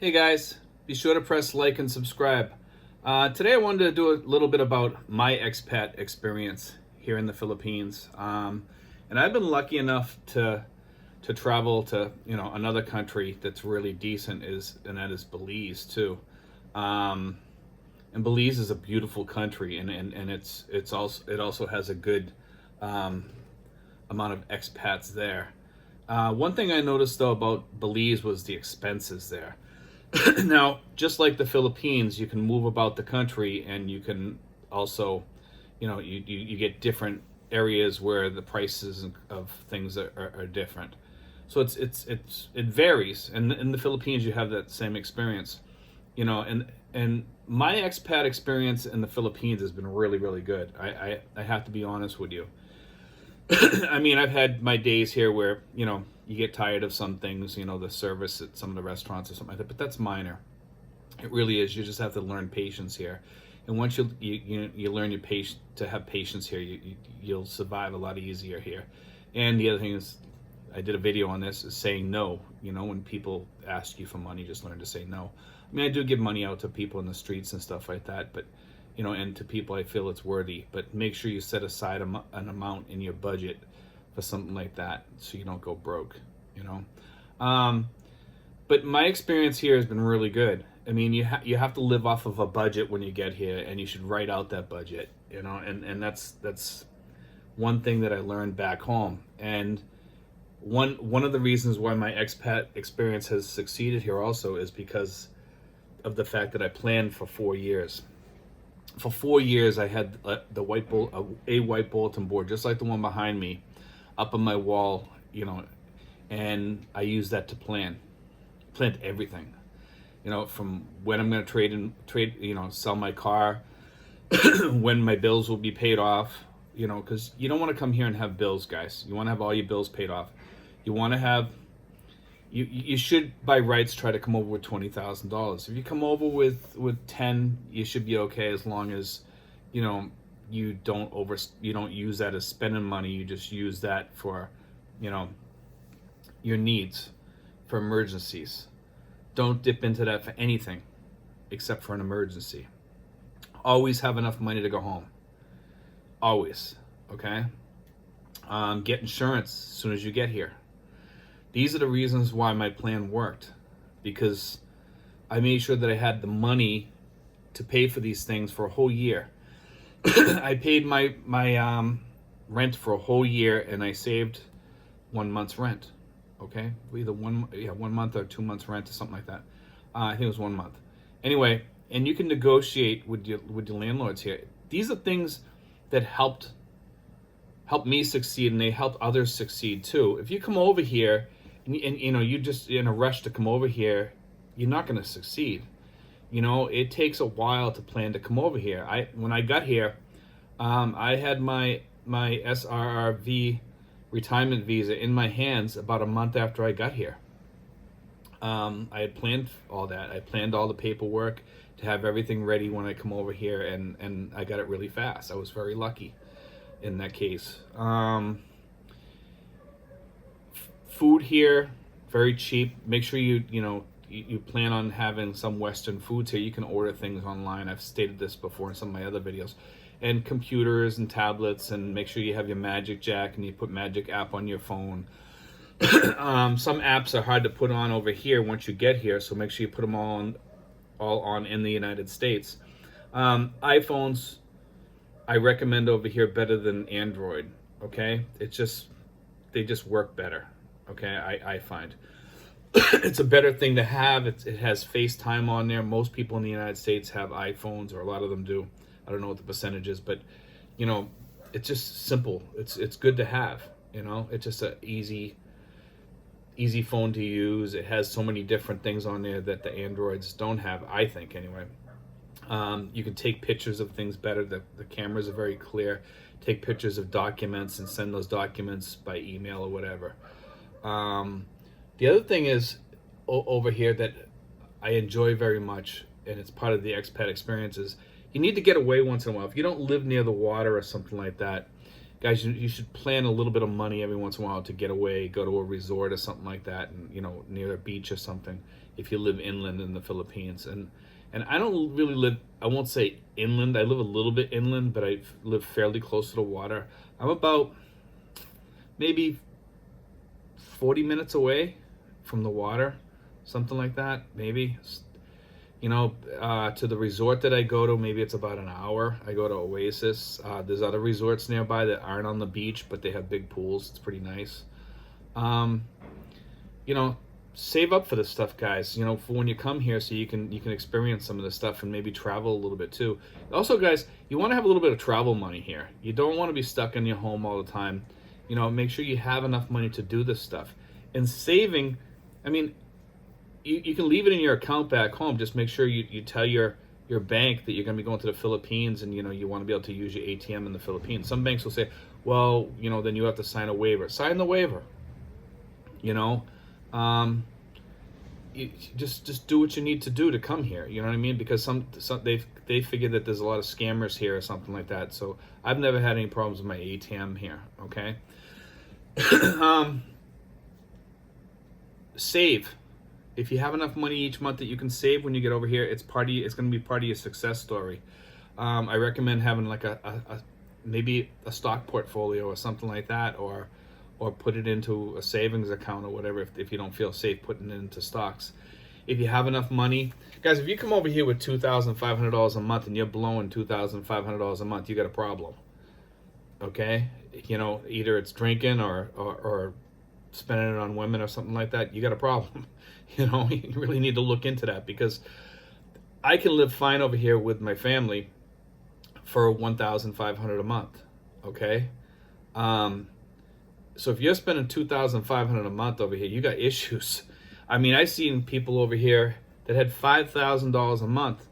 Hey guys, be sure to press like and subscribe. Today I wanted to do a little bit about my expat experience here in the Philippines. And I've been lucky enough to travel to another country that's really decent, and that is Belize too. Um, and Belize is a beautiful country, and it also has a good um, amount of expats there. One thing I noticed though about Belize was the expenses there. Now, just like the Philippines, you can move about the country, and you can also, you get different areas where the prices of things are different. So it varies. And in the Philippines, you have that same experience, and my expat experience in the Philippines has been really, really good. I have to be honest with you. I mean, I've had my days here where, you get tired of some things, the service at some of the restaurants or something like that, but that's minor. It really is. You just have to learn patience here. And once you learn your patience to have patience here, you'll survive a lot easier here. And the other thing is, I did a video on this, is saying no. When people ask you for money, just learn to say no. I mean, I do give money out to people in the streets and stuff like that, but and to people I feel it's worthy. But make sure you set aside an amount in your budget for something like that, so you don't go broke. But my experience here has been really good. I mean, you have to live off of a budget when you get here, and you should write out that budget. And that's one thing that I learned back home. And one of the reasons why my expat experience has succeeded here also is because of the fact that I planned for 4 years. For 4 years, I had a white bulletin board, just like the one behind me, up on my wall, and I used that to planned everything, from when I'm going to sell my car, when my bills will be paid off, because you don't want to come here and have bills, guys. You want to have all your bills paid off. You want to have, you should by rights try to come over with $20,000. If you come over with 10, you should be okay, as long as you don't use that as spending money. You just use that for your needs, for emergencies. Don't dip into that for anything except for an emergency. Always have enough money to go home. Always. Okay. Get insurance as soon as you get here. These are the reasons why my plan worked, because I made sure that I had the money to pay for these things for a whole year. I paid my rent for a whole year, and I saved 1 month's rent. Okay, either 1 month or 2 months rent or something like that. I think it was 1 month. Anyway, and you can negotiate with your landlords here. These are things that helped me succeed, and they helped others succeed too. If you come over here and you're just in a rush to come over here, you're not going to succeed. It takes a while to plan to come over here. When I got here, I had my SRRV retirement visa in my hands about a month after I got here. I had planned all that. I planned all the paperwork to have everything ready when I come over here, and I got it really fast. I was very lucky in that case. Food here, very cheap. Make sure you plan on having some Western foods here. You can order things online. I've stated this before in some of my other videos. And computers and tablets, and make sure you have your Magic Jack and you put Magic app on your phone. Some apps are hard to put on over here once you get here, so make sure you put them all on in the United States. iPhones, I recommend over here better than Android. Okay, they just work better. Okay, I find it's a better thing to have. It has FaceTime on there. Most people in the United States have iPhones, or a lot of them do. I don't know what the percentage is, but it's just simple. It's good to have. It's just an easy phone to use. It has so many different things on there that the Androids don't have, I think, anyway. You can take pictures of things better. The cameras are very clear. Take pictures of documents and send those documents by email or whatever. The other thing is over here that I enjoy very much, and it's part of the expat experience, is you need to get away once in a while. If you don't live near the water or something like that, guys, you should plan a little bit of money every once in a while to get away, go to a resort or something like that, and near a beach or something. if you live inland in the Philippines. And I don't really live, I won't say inland, I live a little bit inland, but I live fairly close to the water. I'm about maybe 40 minutes away from the water, something like that, maybe. To the resort that I go to, maybe it's about an hour. I go to Oasis. There's other resorts nearby that aren't on the beach, but they have big pools. It's pretty nice. You know, save up for this stuff, guys. You know, for when you come here, so you can experience some of this stuff and maybe travel a little bit too. Also, guys, you want to have a little bit of travel money here. You don't want to be stuck in your home all the time. You know, make sure you have enough money to do this stuff. And saving, I mean, you can leave it in your account back home. Just make sure you tell your bank that you're going to be going to the Philippines, and you want to be able to use your ATM in the Philippines. Some banks will say, well, then you have to sign a waiver. Sign the waiver. You just do what you need to do to come here. You know what I mean? Because some they figure that there's a lot of scammers here or something like that. So I've never had any problems with my ATM here. Okay. Save. If you have enough money each month that you can save when you get over here, it's going to be part of your success story. I recommend having like maybe a stock portfolio or something like that, or put it into a savings account or whatever if you don't feel safe putting it into stocks. If you have enough money, guys, if you come over here with $2,500 a month and you're blowing $2,500 a month, you got a problem. Okay, either it's drinking or spending it on women or something like that, you got a problem. You really need to look into that, because I can live fine over here with my family for $1,500 a month. Okay. So if you're spending $2,500 a month over here, you got issues. I mean, I've seen people over here that had $5,000 a month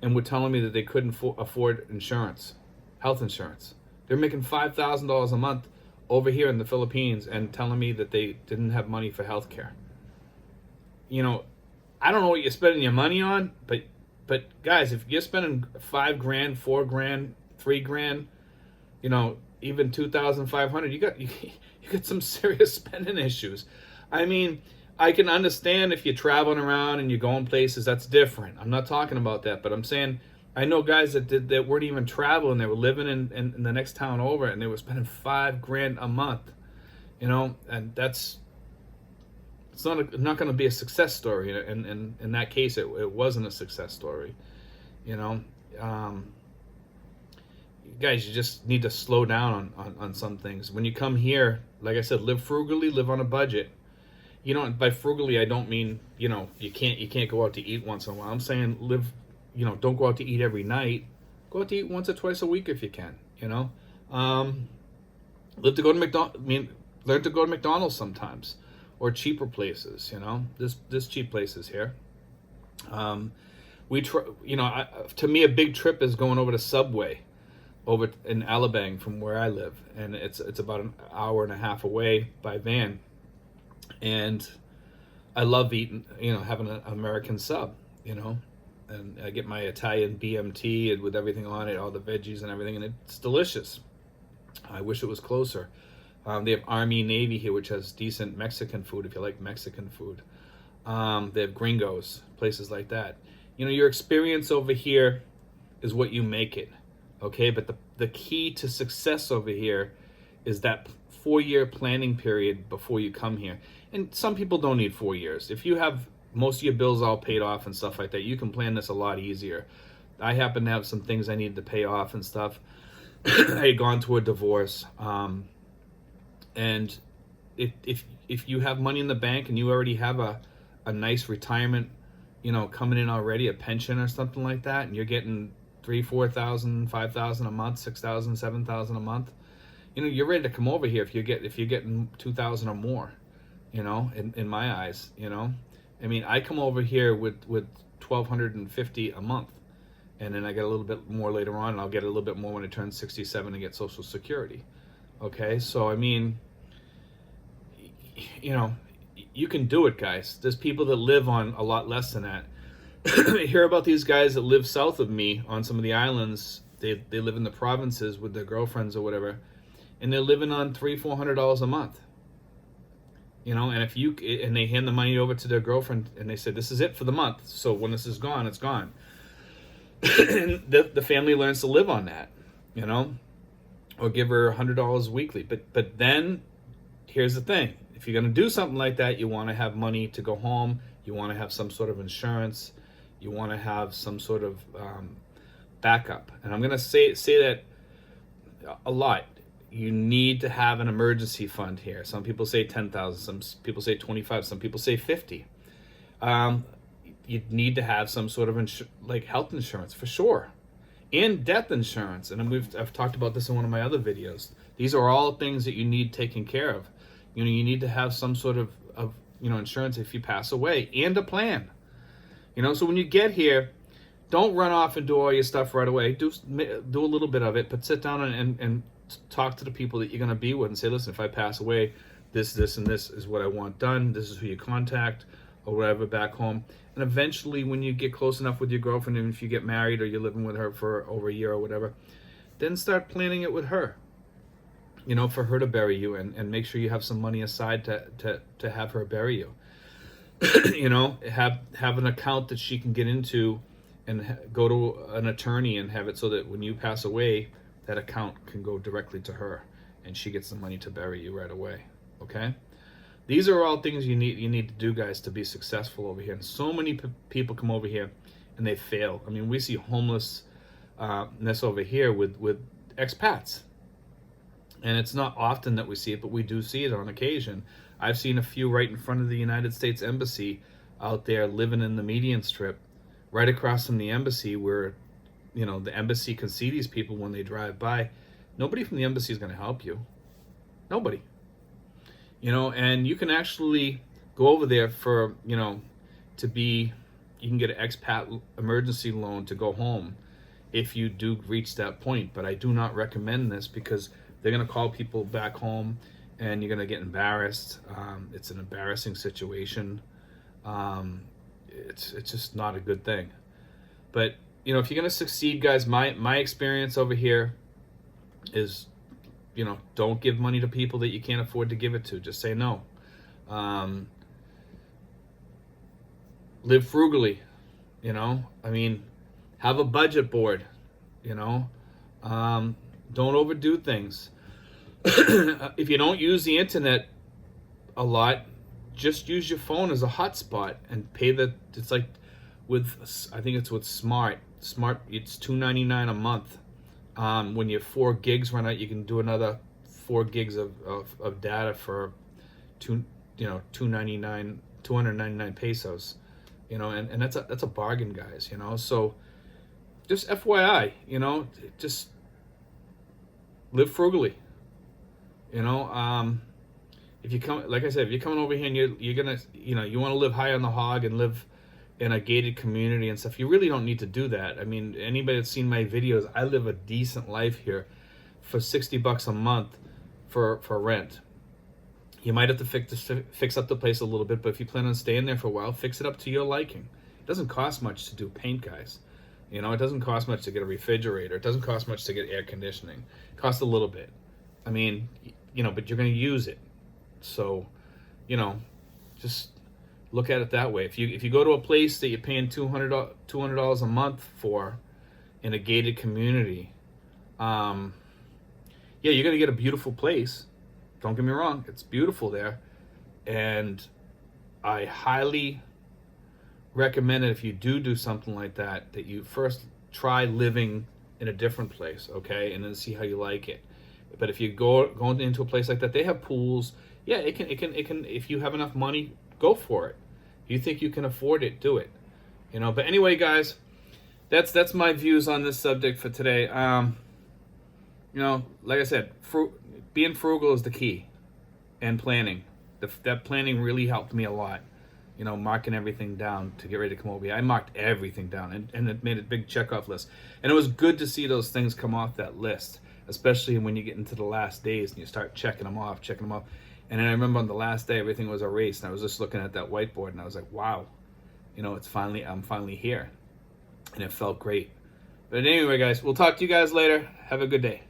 and were telling me that they couldn't afford insurance, health insurance. They're making $5,000 a month over here in the Philippines and telling me that they didn't have money for health care. I don't know what you're spending your money on, but guys, if you're spending $5,000, $4,000, $3,000, even $2,500, you got some serious spending issues. I mean, I can understand if you're traveling around and you're going places, that's different. I'm not talking about that, but I'm saying I know guys that weren't even traveling; they were living in the next town over, and they were spending $5,000 a month. And it's not going to be a success story. And in that case, it wasn't a success story. Guys, you just need to slow down on some things. When you come here, like I said, live frugally, live on a budget. By frugally, I don't mean, you can't go out to eat once in a while. I'm saying live, don't go out to eat every night. Go out to eat once or twice a week if you can, learn to go to McDonald's sometimes, or cheaper places, there's cheap places here. To me, a big trip is going over to Subway over in Alabang from where I live, and it's about an hour and a half away by van. And I love eating, having an American sub, and I get my Italian BMT and with everything on it, all the veggies and everything, and it's delicious. I wish it was closer. They have Army Navy here, which has decent Mexican food if you like Mexican food. They have Gringos, places like that. Your experience over here is what you make it. Okay, but the key to success over here is that 4-year planning period before you come here. And some people don't need 4 years. If you have most of your bills all paid off and stuff like that, you can plan this a lot easier. I happen to have some things I needed to pay off and stuff. I had gone through a divorce. And if you have money in the bank and you already have a nice retirement, coming in already, a pension or something like that, and you're getting $3,000, $4,000, $5,000 a month, $6,000, $7,000 a month, you're ready to come over here if you're getting $2,000 or more, in my eyes, I mean, I come over here with $1,250 a month, and then I get a little bit more later on, and I'll get a little bit more when I turn 67 and get Social Security. Okay, so I mean, you can do it, guys. There's people that live on a lot less than that. I hear about these guys that live south of me on some of the islands. They live in the provinces with their girlfriends or whatever, and they're living on $300-$400 a month. And if you and they hand the money over to their girlfriend and they say, this is it for the month, so when this is gone, it's gone. And the family learns to live on that, or give her $100 weekly. But then here's the thing: if you're going to do something like that, you want to have money to go home. You want to have some sort of insurance. You want to have some sort of backup. And I'm going to say that a lot. You need to have an emergency fund here. Some people say 10,000, some people say 25, some people say 50. You need to have some sort of health insurance for sure, and death insurance. And I've talked about this in one of my other videos. These are all things that you need taken care of. You need to have some sort of insurance if you pass away, and a plan. So when you get here, don't run off and do all your stuff right away. Do a little bit of it, but sit down and talk to the people that you're going to be with and say, listen, if I pass away, this, and this is what I want done. This is who you contact or whatever back home. And eventually, when you get close enough with your girlfriend, and if you get married or you're living with her for over a year or whatever, then start planning it with her, for her to bury you, and make sure you have some money aside to have her bury you. Have an account that she can get into and go to an attorney and have it so that when you pass away, that account can go directly to her and she gets the money to bury you right away. Okay? These are all things you need to do, guys, to be successful over here. And so many people come over here and they fail. I mean, we see homelessness over here with expats. And it's not often that we see it, but we do see it on occasion. I've seen a few right in front of the United States Embassy out there living in the median strip, right across from the embassy, where the embassy can see these people when they drive by. Nobody from the embassy is going to help you. Nobody. And you can actually go over there for, you can get an expat emergency loan to go home if you do reach that point. But I do not recommend this, because they're going to call people back home and you're going to get embarrassed. It's an embarrassing situation. It's just not a good thing. But if you're going to succeed, guys, my experience over here is, don't give money to people that you can't afford to give it to. Just say no. Live frugally, have a budget board, don't overdo things. If you don't use the internet a lot, just use your phone as a hotspot and pay it's like I think it's with Smart, it's $2.99 a month. When your 4 gigs run out, you can do another 4 gigs of data for 299 pesos, and that's a bargain, guys. So just FYI, just live frugally. If you come, like I said, if you're coming over here and you're gonna, you want to live high on the hog and live in a gated community and stuff, you really don't need to do that. I mean, anybody that's seen my videos, I live a decent life here for $60 a month for rent. You might have to fix up the place a little bit, but if you plan on staying there for a while, fix it up to your liking. It doesn't cost much to do paint, guys. It doesn't cost much to get a refrigerator. It doesn't cost much to get air conditioning. It costs a little bit. I mean, but you're going to use it. So, just look at it that way. If you go to a place that you're paying $200 a month for in a gated community, you're going to get a beautiful place. Don't get me wrong, it's beautiful there. And I highly recommend it, if you do something like that, that you first try living in a different place, okay? And then see how you like it. But if you going into a place like that, they have pools. Yeah, it can. If you have enough money, go for it. If you think you can afford it, do it. But anyway, guys, that's my views on this subject for today. Like I said, being frugal is the key, and planning. That planning really helped me a lot. Marking everything down to get ready to come over here. I marked everything down and it made a big checkoff list. And it was good to see those things come off that list, especially when you get into the last days and you start checking them off. And then I remember on the last day, everything was erased, and I was just looking at that whiteboard and I was like, wow, I'm finally here. And it felt great. But anyway, guys, we'll talk to you guys later. Have a good day.